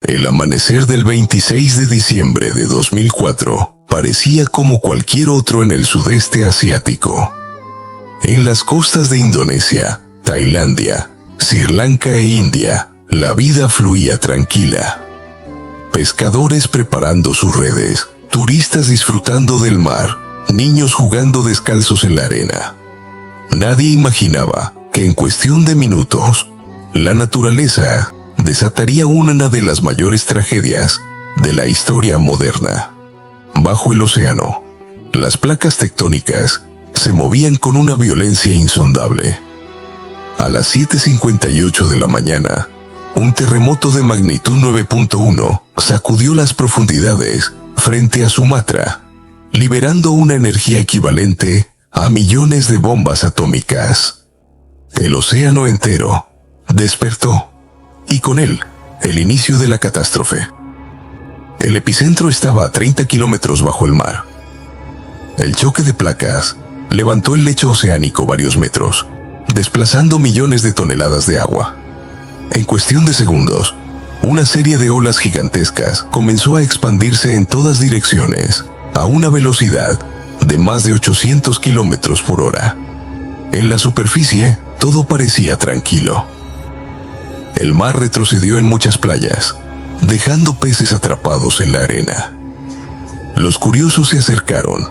El amanecer del 26 de diciembre de 2004 parecía como cualquier otro en el sudeste asiático. En las costas de Indonesia, Tailandia, Sri Lanka e India, la vida fluía tranquila. Pescadores preparando sus redes, turistas disfrutando del mar, niños jugando descalzos en la arena. Nadie imaginaba que en cuestión de minutos, la naturaleza desataría una de las mayores tragedias de la historia moderna. Bajo el océano, las placas tectónicas se movían con una violencia insondable. A las 7:58 de la mañana, un terremoto de magnitud 9.1 sacudió las profundidades frente a Sumatra, liberando una energía equivalente a millones de bombas atómicas. El océano entero despertó, y con él, el inicio de la catástrofe. El epicentro estaba a 30 kilómetros bajo el mar. El choque de placas levantó el lecho oceánico varios metros, desplazando millones de toneladas de agua. En cuestión de segundos, una serie de olas gigantescas comenzó a expandirse en todas direcciones, a una velocidad de más de 800 kilómetros por hora. En la superficie, todo parecía tranquilo. El mar retrocedió en muchas playas, dejando peces atrapados en la arena. Los curiosos se acercaron,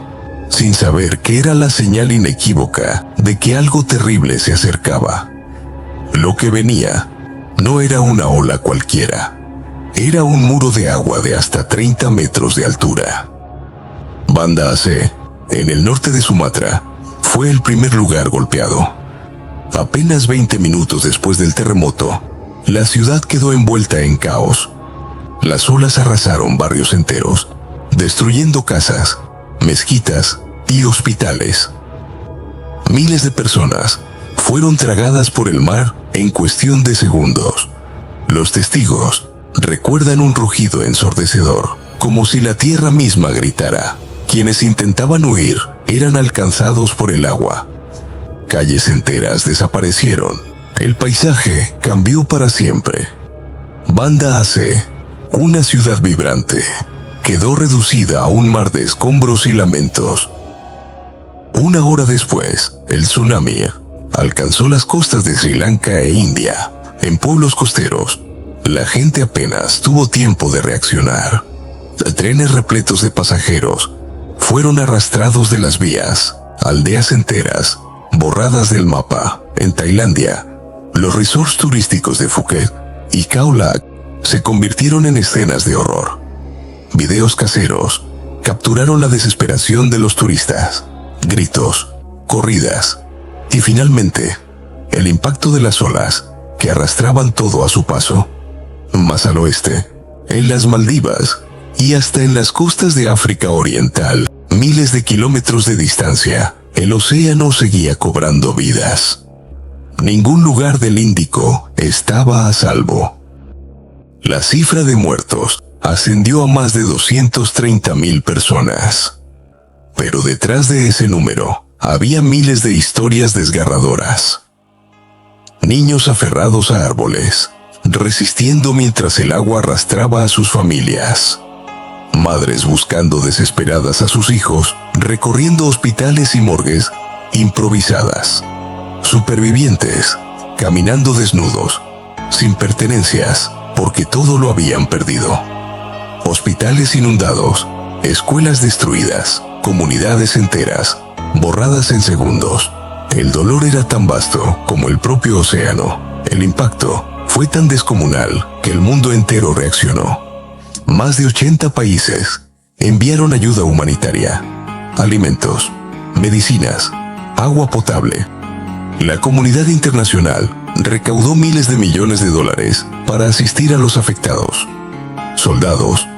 sin saber que era la señal inequívoca de que algo terrible se acercaba. Lo que venía no era una ola cualquiera, era un muro de agua de hasta 30 metros de altura. Banda Aceh, en el norte de Sumatra, fue el primer lugar golpeado. Apenas 20 minutos después del terremoto, la ciudad quedó envuelta en caos. Las olas arrasaron barrios enteros, destruyendo casas, mezquitas y hospitales. Miles de personas fueron tragadas por el mar en cuestión de segundos. Los testigos recuerdan un rugido ensordecedor, como si la tierra misma gritara. Quienes intentaban huir eran alcanzados por el agua. Calles enteras desaparecieron. El paisaje cambió para siempre. Banda Aceh, una ciudad vibrante, quedó reducida a un mar de escombros y lamentos. Una hora después, el tsunami alcanzó las costas de Sri Lanka e India. En pueblos costeros, la gente apenas tuvo tiempo de reaccionar. Trenes repletos de pasajeros fueron arrastrados de las vías, aldeas enteras borradas del mapa. En Tailandia, los resorts turísticos de Phuket y Khao Lak se convirtieron en escenas de horror. Videos caseros capturaron la desesperación de los turistas, gritos, corridas y finalmente el impacto de las olas que arrastraban todo a su paso. Más al oeste, en las Maldivas y hasta en las costas de África Oriental, miles de kilómetros de distancia, el océano seguía cobrando vidas. Ningún lugar del Índico estaba a salvo. La cifra de muertos ascendió a más de 230,000 personas. Pero detrás de ese número, había miles de historias desgarradoras. Niños aferrados a árboles, resistiendo mientras el agua arrastraba a sus familias. Madres buscando desesperadas a sus hijos, recorriendo hospitales y morgues improvisadas. Supervivientes, caminando desnudos, sin pertenencias, porque todo lo habían perdido. Hospitales inundados, escuelas destruidas, comunidades enteras, borradas en segundos. El dolor era tan vasto como el propio océano. El impacto fue tan descomunal que el mundo entero reaccionó. Más de 80 países enviaron ayuda humanitaria, alimentos, medicinas, agua potable. La comunidad internacional recaudó miles de millones de dólares para asistir a los afectados. Soldados,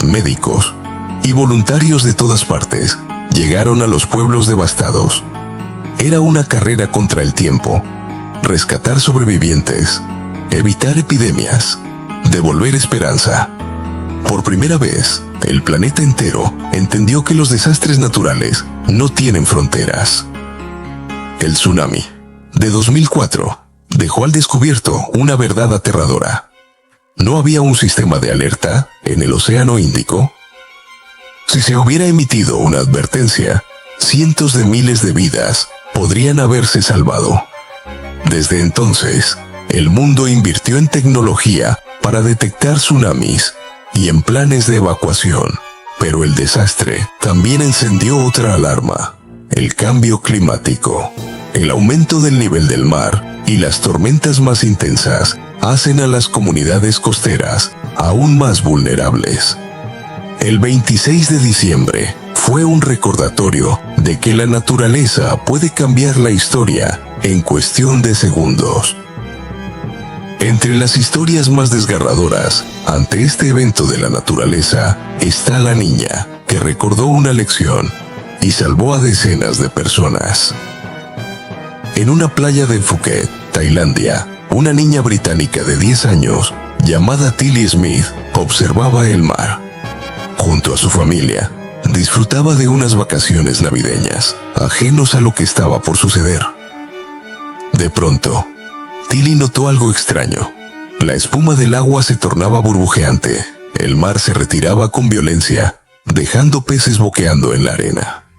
médicos y voluntarios de todas partes llegaron a los pueblos devastados. Era una carrera contra el tiempo. Rescatar sobrevivientes, evitar epidemias, devolver esperanza. Por primera vez, el planeta entero entendió que los desastres naturales no tienen fronteras. El tsunami de 2004 dejó al descubierto una verdad aterradora. ¿No había un sistema de alerta en el Océano Índico? Si se hubiera emitido una advertencia, cientos de miles de vidas podrían haberse salvado. Desde entonces, el mundo invirtió en tecnología para detectar tsunamis y en planes de evacuación. Pero el desastre también encendió otra alarma: el cambio climático. El aumento del nivel del mar y las tormentas más intensas hacen a las comunidades costeras aún más vulnerables. El 26 de diciembre fue un recordatorio de que la naturaleza puede cambiar la historia en cuestión de segundos. Entre las historias más desgarradoras ante este evento de la naturaleza está la niña que recordó una lección y salvó a decenas de personas. En una playa de Phuket, Tailandia, una niña británica de 10 años, llamada Tilly Smith, observaba el mar. Junto a su familia, disfrutaba de unas vacaciones navideñas, ajenos a lo que estaba por suceder. De pronto, Tilly notó algo extraño. La espuma del agua se tornaba burbujeante. El mar se retiraba con violencia, dejando peces boqueando en la arena.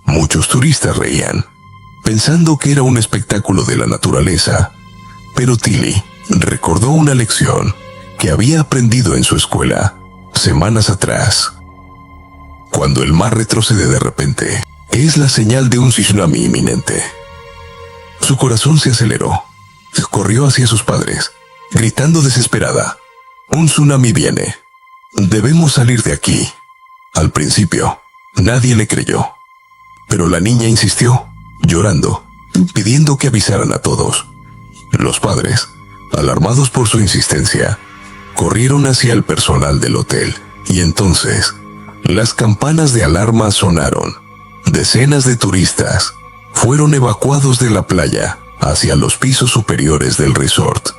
Muchos turistas reían, pensando que era un espectáculo de la naturaleza. Pero Tilly recordó una lección que había aprendido en su escuela semanas atrás. Cuando el mar retrocede de repente, es la señal de un tsunami inminente. Su corazón se aceleró. Corrió hacia sus padres, gritando desesperada: «Un tsunami viene. Debemos salir de aquí». Al principio, nadie le creyó. Pero la niña insistió, llorando, pidiendo que avisaran a todos. Los padres, alarmados por su insistencia, corrieron hacia el personal del hotel, y entonces las campanas de alarma sonaron. Decenas de turistas fueron evacuados de la playa hacia los pisos superiores del resort.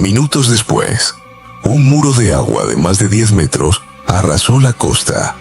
Minutos después, un muro de agua de más de 10 metros arrasó la costa.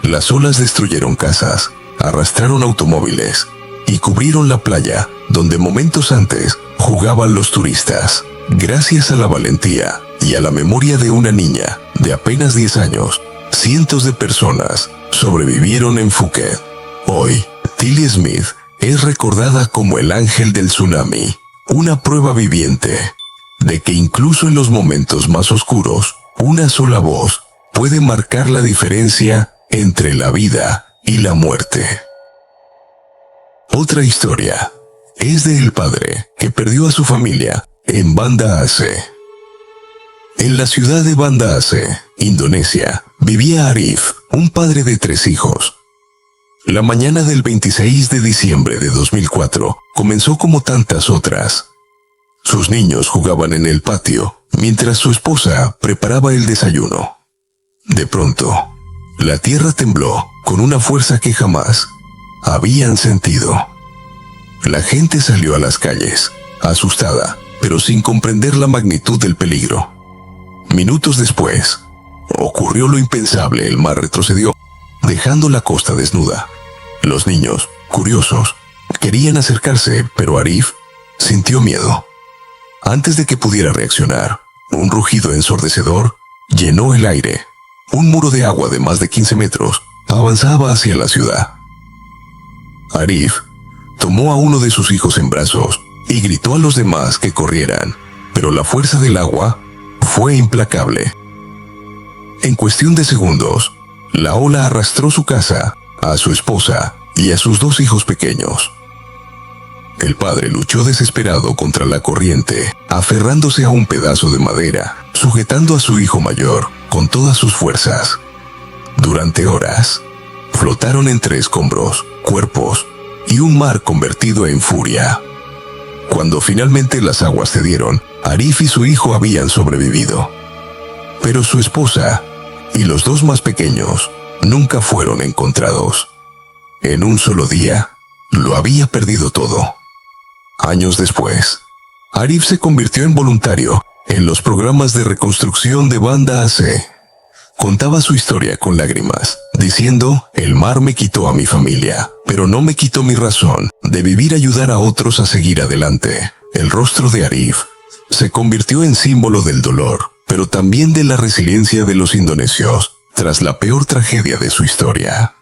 Las olas destruyeron casas, arrastraron automóviles y cubrieron la playa donde momentos antes jugaban los turistas. Gracias a la valentía y a la memoria de una niña de apenas 10 años, cientos de personas sobrevivieron en Phuket. Hoy, Tilly Smith es recordada como el ángel del tsunami, una prueba viviente de que incluso en los momentos más oscuros, una sola voz puede marcar la diferencia entre la vida y la muerte. Otra historia es de el padre que perdió a su familia en Banda Aceh. En la ciudad de Banda Aceh, Indonesia, vivía Arif, un padre de 3 hijos. La mañana del 26 de diciembre de 2004 comenzó como tantas otras. Sus niños jugaban en el patio, mientras su esposa preparaba el desayuno. De pronto, la tierra tembló con una fuerza que jamás habían sentido. La gente salió a las calles, asustada, pero sin comprender la magnitud del peligro. Minutos después, ocurrió lo impensable: el mar retrocedió, dejando la costa desnuda. Los niños, curiosos, querían acercarse, pero Arif sintió miedo. Antes de que pudiera reaccionar, un rugido ensordecedor llenó el aire. Un muro de agua de más de 15 metros avanzaba hacia la ciudad. Arif tomó a uno de sus hijos en brazos y gritó a los demás que corrieran, pero la fuerza del agua fue implacable. En cuestión de segundos, la ola arrastró su casa, a su esposa y a sus 2 hijos pequeños. El padre luchó desesperado contra la corriente, aferrándose a un pedazo de madera, sujetando a su hijo mayor con todas sus fuerzas. Durante horas, flotaron entre escombros, cuerpos y un mar convertido en furia. Cuando finalmente las aguas cedieron, Arif y su hijo habían sobrevivido. Pero su esposa y los 2 más pequeños nunca fueron encontrados. En un solo día, lo había perdido todo. Años después, Arif se convirtió en voluntario en los programas de reconstrucción de Banda Aceh. Contaba su historia con lágrimas, diciendo: «El mar me quitó a mi familia, pero no me quitó mi razón de vivir, ayudar a otros a seguir adelante». El rostro de Arif se convirtió en símbolo del dolor, pero pero también de la resiliencia de los indonesios, tras la peor tragedia de su historia.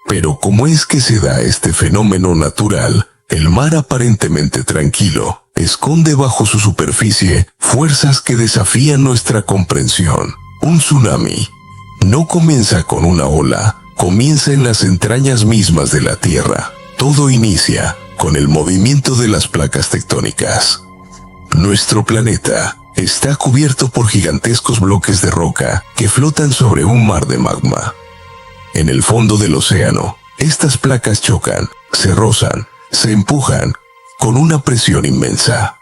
Pero ¿cómo es que se da este fenómeno natural? El mar aparentemente tranquilo esconde bajo su superficie fuerzas que desafían nuestra comprensión. Un tsunami no comienza con una ola, comienza en las entrañas mismas de la Tierra. Todo inicia con el movimiento de las placas tectónicas. Nuestro planeta está cubierto por gigantescos bloques de roca que flotan sobre un mar de magma. En el fondo del océano, estas placas chocan, se rozan, se empujan con una presión inmensa,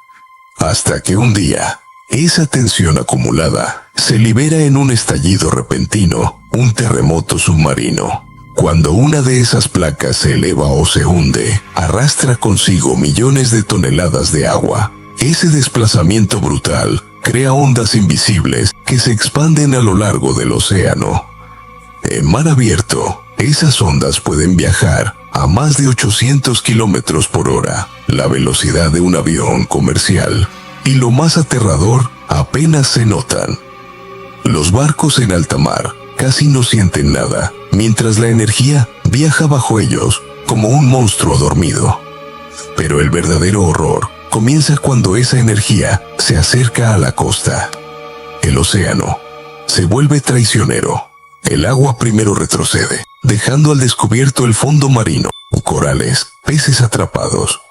hasta que un día, esa tensión acumulada se libera en un estallido repentino, un terremoto submarino. Cuando una de esas placas se eleva o se hunde, arrastra consigo millones de toneladas de agua. Ese desplazamiento brutal crea ondas invisibles que se expanden a lo largo del océano. En mar abierto, esas ondas pueden viajar a más de 800 kilómetros por hora, la velocidad de un avión comercial. Y lo más aterrador, apenas se notan. Los barcos en alta mar casi no sienten nada, mientras la energía viaja bajo ellos como un monstruo dormido. Pero el verdadero horror comienza cuando esa energía se acerca a la costa. El océano se vuelve traicionero. El agua primero retrocede, dejando al descubierto el fondo marino, corales, peces atrapados.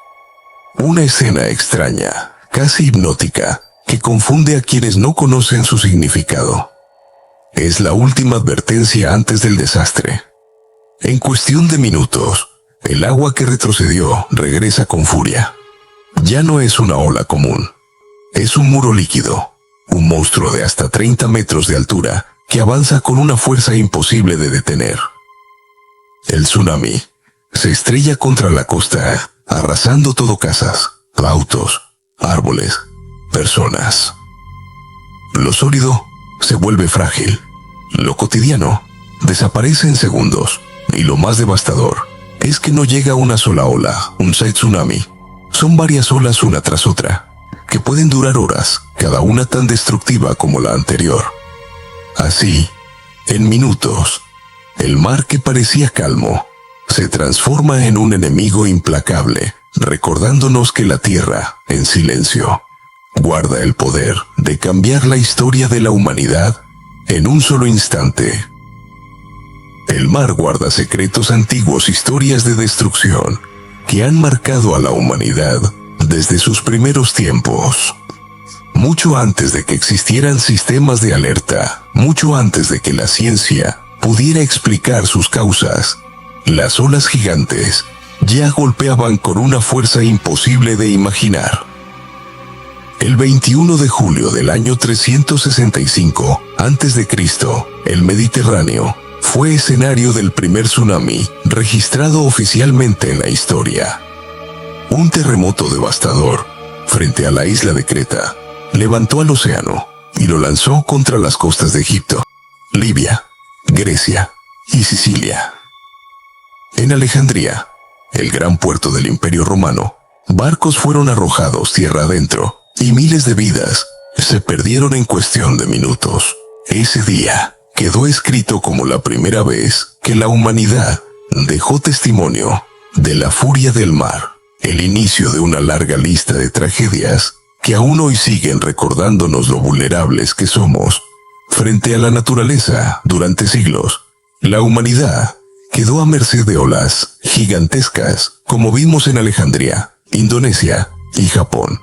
Una escena extraña, casi hipnótica, que confunde a quienes no conocen su significado. Es la última advertencia antes del desastre. En cuestión de minutos, el agua que retrocedió regresa con furia. Ya no es una ola común. Es un muro líquido, un monstruo de hasta 30 metros de altura que avanza con una fuerza imposible de detener. El tsunami se estrella contra la costa, arrasando todo: casas, autos, árboles, personas. Lo sólido se vuelve frágil. Lo cotidiano desaparece en segundos. Y lo más devastador es que no llega una sola ola, un tsunami. Son varias olas una tras otra, que pueden durar horas, cada una tan destructiva como la anterior. Así, en minutos, el mar que parecía calmo se transforma en un enemigo implacable, recordándonos que la Tierra, en silencio, guarda el poder de cambiar la historia de la humanidad en un solo instante. El mar guarda secretos antiguos, historias de destrucción que han marcado a la humanidad desde sus primeros tiempos. Mucho antes de que existieran sistemas de alerta, mucho antes de que la ciencia pudiera explicar sus causas, las olas gigantes ya golpeaban con una fuerza imposible de imaginar. El 21 de julio del año 365 a.C., el Mediterráneo fue escenario del primer tsunami registrado oficialmente en la historia. Un terremoto devastador, frente a la isla de Creta, levantó al océano y lo lanzó contra las costas de Egipto, Libia, Grecia y Sicilia. En Alejandría, el gran puerto del Imperio Romano, barcos fueron arrojados tierra adentro y miles de vidas se perdieron en cuestión de minutos. Ese día quedó escrito como la primera vez que la humanidad dejó testimonio de la furia del mar, el inicio de una larga lista de tragedias que aún hoy siguen recordándonos lo vulnerables que somos frente a la naturaleza. Durante siglos, la humanidad quedó a merced de olas gigantescas, como vimos en Alejandría, Indonesia y Japón.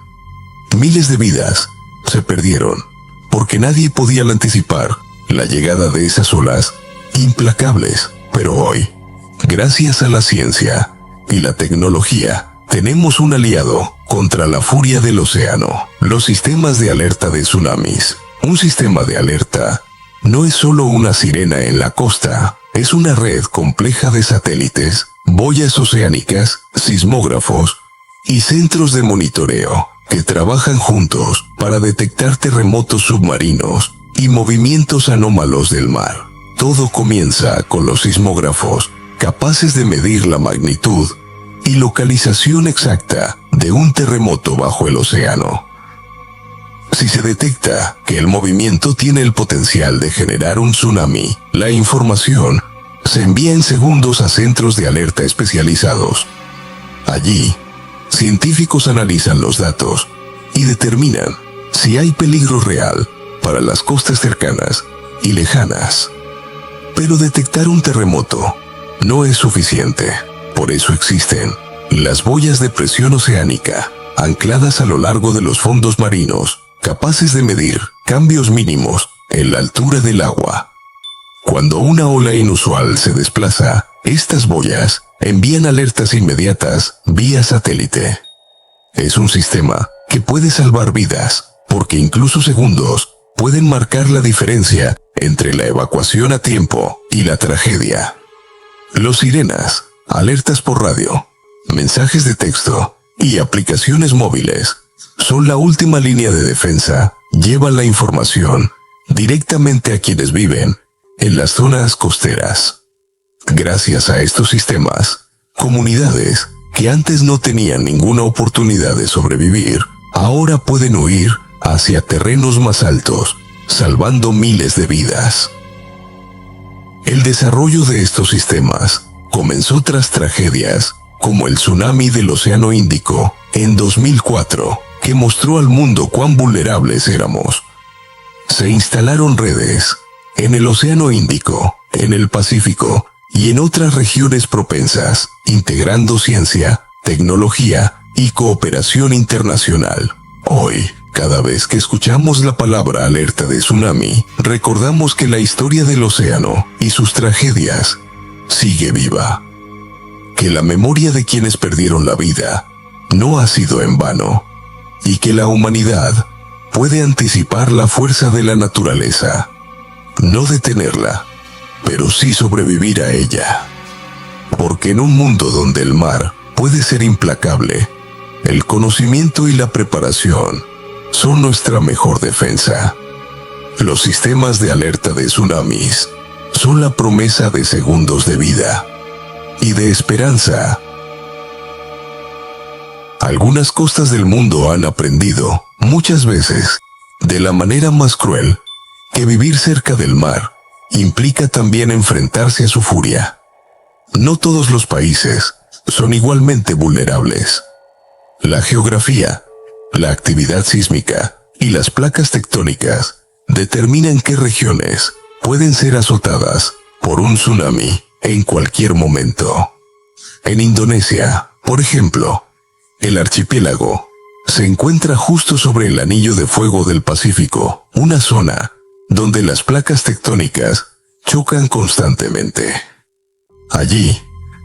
Miles de vidas se perdieron porque nadie podía anticipar la llegada de esas olas implacables. Pero hoy, gracias a la ciencia y la tecnología, tenemos un aliado contra la furia del océano: los sistemas de alerta de tsunamis. Un sistema de alerta no es solo una sirena en la costa, es una red compleja de satélites, boyas oceánicas, sismógrafos y centros de monitoreo que trabajan juntos para detectar terremotos submarinos y movimientos anómalos del mar. Todo comienza con los sismógrafos, capaces de medir la magnitud y localización exacta de un terremoto bajo el océano. Si se detecta que el movimiento tiene el potencial de generar un tsunami, la información se envía en segundos a centros de alerta especializados. Allí, científicos analizan los datos y determinan si hay peligro real para las costas cercanas y lejanas. Pero detectar un terremoto no es suficiente. Por eso existen las boyas de presión oceánica, ancladas a lo largo de los fondos marinos, capaces de medir cambios mínimos en la altura del agua. Cuando una ola inusual se desplaza, estas boyas envían alertas inmediatas vía satélite. Es un sistema que puede salvar vidas, porque incluso segundos pueden marcar la diferencia entre la evacuación a tiempo y la tragedia. Los sirenas, alertas por radio, mensajes de texto y aplicaciones móviles son la última línea de defensa. Llevan la información directamente a quienes viven en las zonas costeras. Gracias a estos sistemas, comunidades que antes no tenían ninguna oportunidad de sobrevivir, ahora pueden huir hacia terrenos más altos, salvando miles de vidas. El desarrollo de estos sistemas comenzó tras tragedias como el tsunami del Océano Índico en 2004, que mostró al mundo cuán vulnerables éramos. Se instalaron redes en el Océano Índico, en el Pacífico y en otras regiones propensas, integrando ciencia, tecnología y cooperación internacional. Hoy, cada vez que escuchamos la palabra alerta de tsunami, recordamos que la historia del océano y sus tragedias sigue viva. Que la memoria de quienes perdieron la vida no ha sido en vano, y que la humanidad puede anticipar la fuerza de la naturaleza, no detenerla, pero sí sobrevivir a ella. Porque en un mundo donde el mar puede ser implacable, el conocimiento y la preparación son nuestra mejor defensa. Los sistemas de alerta de tsunamis son la promesa de segundos de vida y de esperanza. Algunas costas del mundo han aprendido, muchas veces, de la manera más cruel, que vivir cerca del mar implica también enfrentarse a su furia. No todos los países son igualmente vulnerables. La geografía, la actividad sísmica y las placas tectónicas determinan qué regiones pueden ser azotadas por un tsunami en cualquier momento. En Indonesia, por ejemplo, el archipiélago se encuentra justo sobre el anillo de fuego del Pacífico, una zona donde las placas tectónicas chocan constantemente. Allí,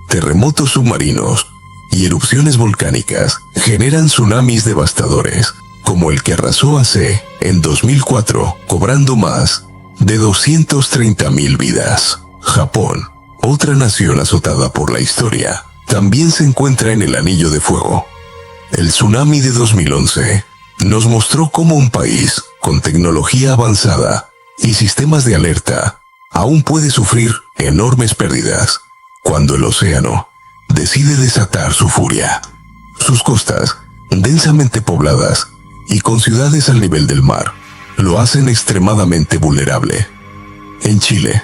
terremotos submarinos y erupciones volcánicas generan tsunamis devastadores, como el que arrasó Aceh en 2004, cobrando más de 230.000 vidas. Japón, otra nación azotada por la historia, también se encuentra en el anillo de fuego. El tsunami de 2011 nos mostró cómo un país con tecnología avanzada y sistemas de alerta aún puede sufrir enormes pérdidas cuando el océano decide desatar su furia. Sus costas, densamente pobladas y con ciudades al nivel del mar, lo hacen extremadamente vulnerable. En Chile,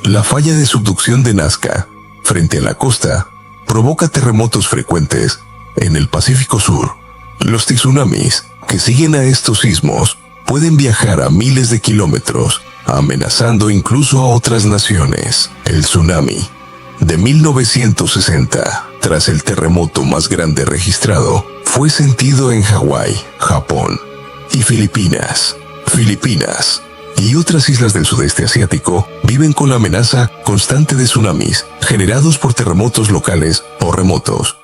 la falla de subducción de Nazca, frente a la costa, provoca terremotos frecuentes en el Pacífico Sur. Los tsunamis que siguen a estos sismos pueden viajar a miles de kilómetros, amenazando incluso a otras naciones. El tsunami de 1960, tras el terremoto más grande registrado, fue sentido en Hawái, Japón y Filipinas. Filipinas y otras islas del sudeste asiático viven con la amenaza constante de tsunamis generados por terremotos locales o remotos.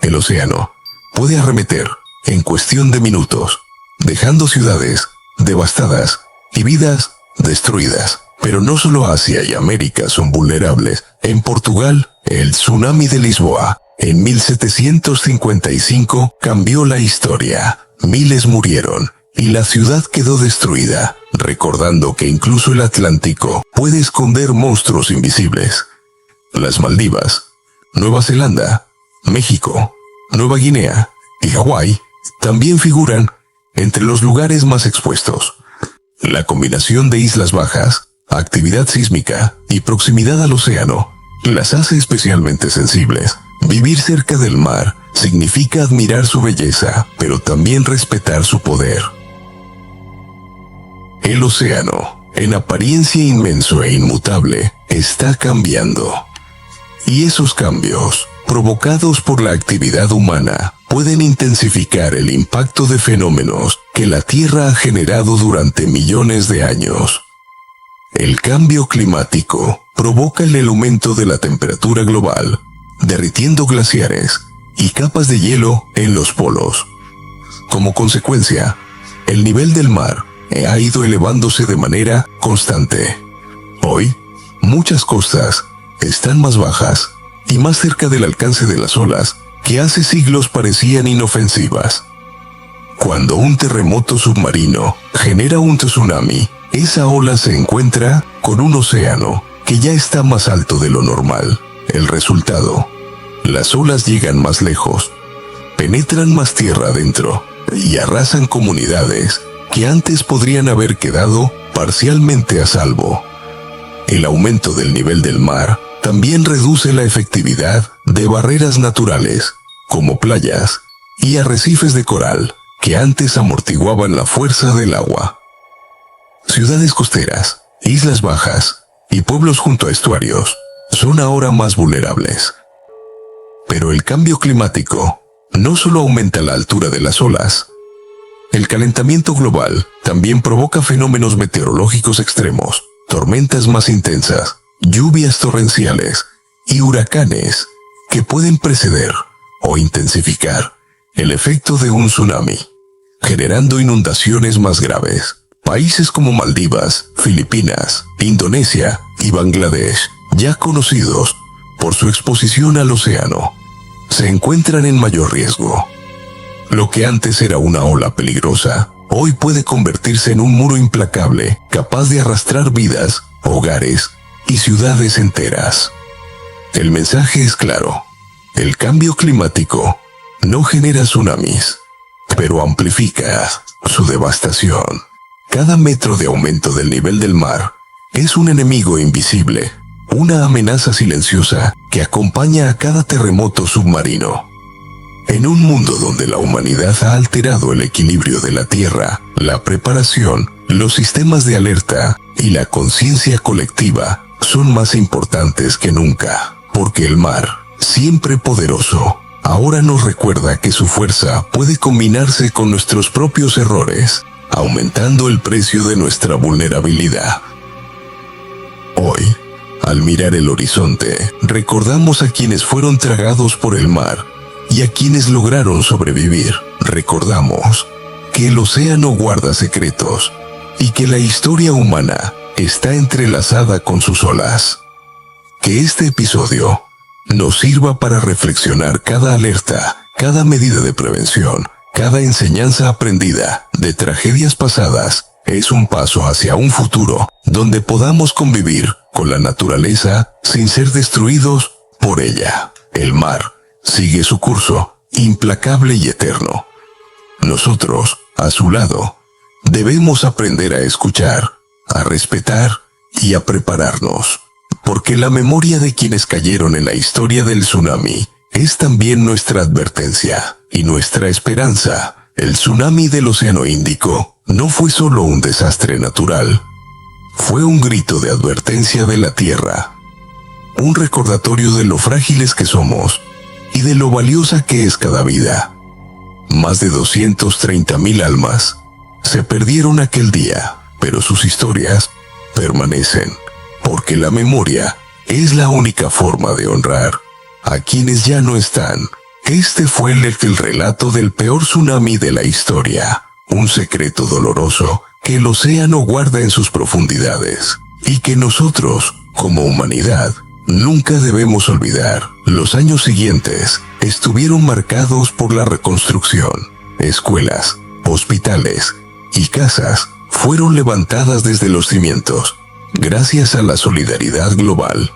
El océano puede arremeter en cuestión de minutos, dejando ciudades devastadas y vidas destruidas. Pero no solo Asia y América son vulnerables. En Portugal, el tsunami de Lisboa, en 1755, cambió la historia. Miles murieron y la ciudad quedó destruida, recordando que incluso el Atlántico puede esconder monstruos invisibles. Las Maldivas, Nueva Zelanda, México, Nueva Guinea y Hawái también figuran entre los lugares más expuestos. La combinación de islas bajas, actividad sísmica y proximidad al océano las hace especialmente sensibles. Vivir cerca del mar significa admirar su belleza, pero también respetar su poder. El océano, en apariencia inmenso e inmutable, está cambiando. Y esos cambios, provocados por la actividad humana, pueden intensificar el impacto de fenómenos que la Tierra ha generado durante millones de años. El cambio climático provoca el aumento de la temperatura global, derritiendo glaciares y capas de hielo en los polos. Como consecuencia, el nivel del mar ha ido elevándose de manera constante. Hoy, muchas costas están más bajas y más cerca del alcance de las olas que hace siglos parecían inofensivas. Cuando un terremoto submarino genera un tsunami, esa ola se encuentra con un océano que ya está más alto de lo normal. El resultado: las olas llegan más lejos, penetran más tierra adentro y arrasan comunidades que antes podrían haber quedado parcialmente a salvo. El aumento del nivel del mar también reduce la efectividad de barreras naturales, como playas y arrecifes de coral, que antes amortiguaban la fuerza del agua. Ciudades costeras, islas bajas y pueblos junto a estuarios son ahora más vulnerables. Pero el cambio climático no solo aumenta la altura de las olas. El calentamiento global también provoca fenómenos meteorológicos extremos, tormentas más intensas, lluvias torrenciales y huracanes que pueden preceder o intensificar el efecto de un tsunami, generando inundaciones más graves. Países como Maldivas, Filipinas, Indonesia y Bangladesh, ya conocidos por su exposición al océano, se encuentran en mayor riesgo. Lo que antes era una ola peligrosa, hoy puede convertirse en un muro implacable, capaz de arrastrar vidas, hogares y ciudades enteras. El mensaje es claro: el cambio climático no genera tsunamis, pero amplifica su devastación. Cada metro de aumento del nivel del mar es un enemigo invisible, una amenaza silenciosa que acompaña a cada terremoto submarino. En un mundo donde la humanidad ha alterado el equilibrio de la Tierra, la preparación, los sistemas de alerta y la conciencia colectiva son más importantes que nunca, porque el mar, siempre poderoso, ahora nos recuerda que su fuerza puede combinarse con nuestros propios errores, aumentando el precio de nuestra vulnerabilidad. Hoy, al mirar el horizonte, recordamos a quienes fueron tragados por el mar y a quienes lograron sobrevivir. Recordamos que el océano guarda secretos y que la historia humana está entrelazada con sus olas. Que este episodio nos sirva para reflexionar cada alerta, cada medida de prevención, cada enseñanza aprendida de tragedias pasadas. Es un paso hacia un futuro donde podamos convivir con la naturaleza sin ser destruidos por ella. El mar sigue su curso, implacable y eterno. Nosotros, a su lado, debemos aprender a escuchar, a respetar y a prepararnos. Porque la memoria de quienes cayeron en la historia del tsunami es también nuestra advertencia y nuestra esperanza. El tsunami del Océano Índico no fue solo un desastre natural. Fue un grito de advertencia de la Tierra. Un recordatorio de lo frágiles que somos y de lo valiosa que es cada vida. Más de 230,000 almas se perdieron aquel día, pero sus historias permanecen, porque la memoria es la única forma de honrar a quienes ya no están. Este fue el relato del peor tsunami de la historia, un secreto doloroso que el océano guarda en sus profundidades, y que nosotros, como humanidad, nunca debemos olvidar. Los años siguientes estuvieron marcados por la reconstrucción. Escuelas, hospitales y casas fueron levantadas desde los cimientos, gracias a la solidaridad global.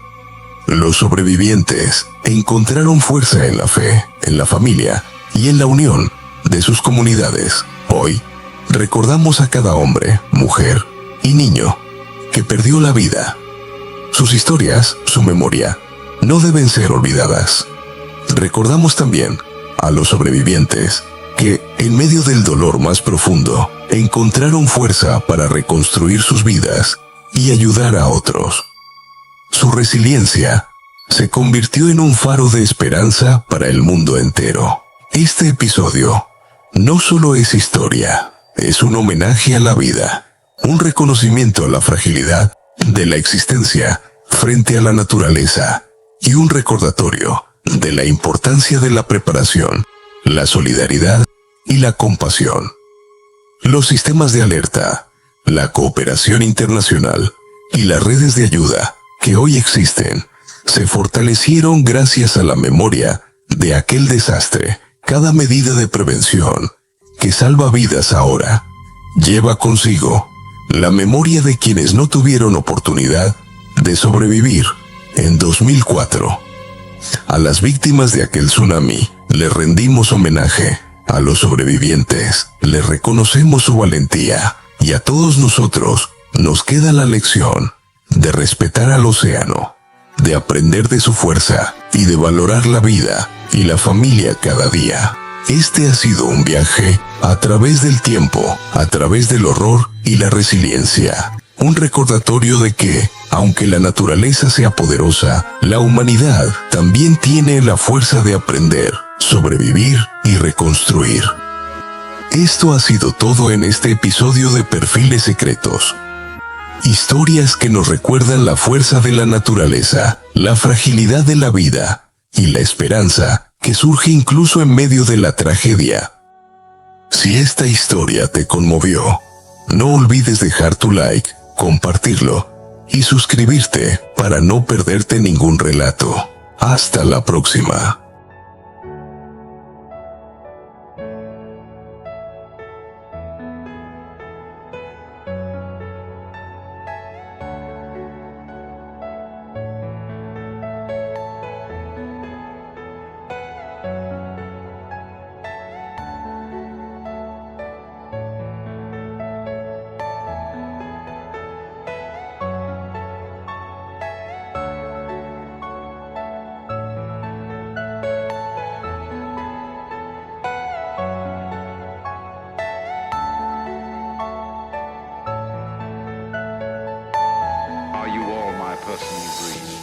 Los sobrevivientes encontraron fuerza en la fe, en la familia y en la unión de sus comunidades. Hoy, Recordamos a cada hombre, mujer y niño que perdió la vida. Sus historias, su memoria, no deben ser olvidadas. Recordamos también a los sobrevivientes que, en medio del dolor más profundo, encontraron fuerza para reconstruir sus vidas y ayudar a otros. Su resiliencia se convirtió en un faro de esperanza para el mundo entero. Este episodio no solo es historia, es un homenaje a la vida, un reconocimiento a la fragilidad de la existencia frente a la naturaleza y un recordatorio de la importancia de la preparación, la solidaridad y la compasión. Los sistemas de alerta, la cooperación internacional y las redes de ayuda que hoy existen se fortalecieron gracias a la memoria de aquel desastre. Cada medida de prevención que salva vidas ahora lleva consigo la memoria de quienes no tuvieron oportunidad de sobrevivir en 2004. A las víctimas de aquel tsunami les rendimos homenaje. A los sobrevivientes les reconocemos su valentía. Y a todos nosotros nos queda la lección de respetar al océano, de aprender de su fuerza y de valorar la vida y la familia cada día. Este ha sido un viaje a través del tiempo, a través del horror y la resiliencia. Un recordatorio de que, aunque la naturaleza sea poderosa, la humanidad también tiene la fuerza de aprender, sobrevivir y reconstruir. Esto ha sido todo en este episodio de Perfiles Secretos. Historias que nos recuerdan la fuerza de la naturaleza, la fragilidad de la vida y la esperanza que surge incluso en medio de la tragedia. Si esta historia te conmovió, no olvides dejar tu like, compartirlo y suscribirte para no perderte ningún relato. Hasta la próxima. Are you all my personal dreams?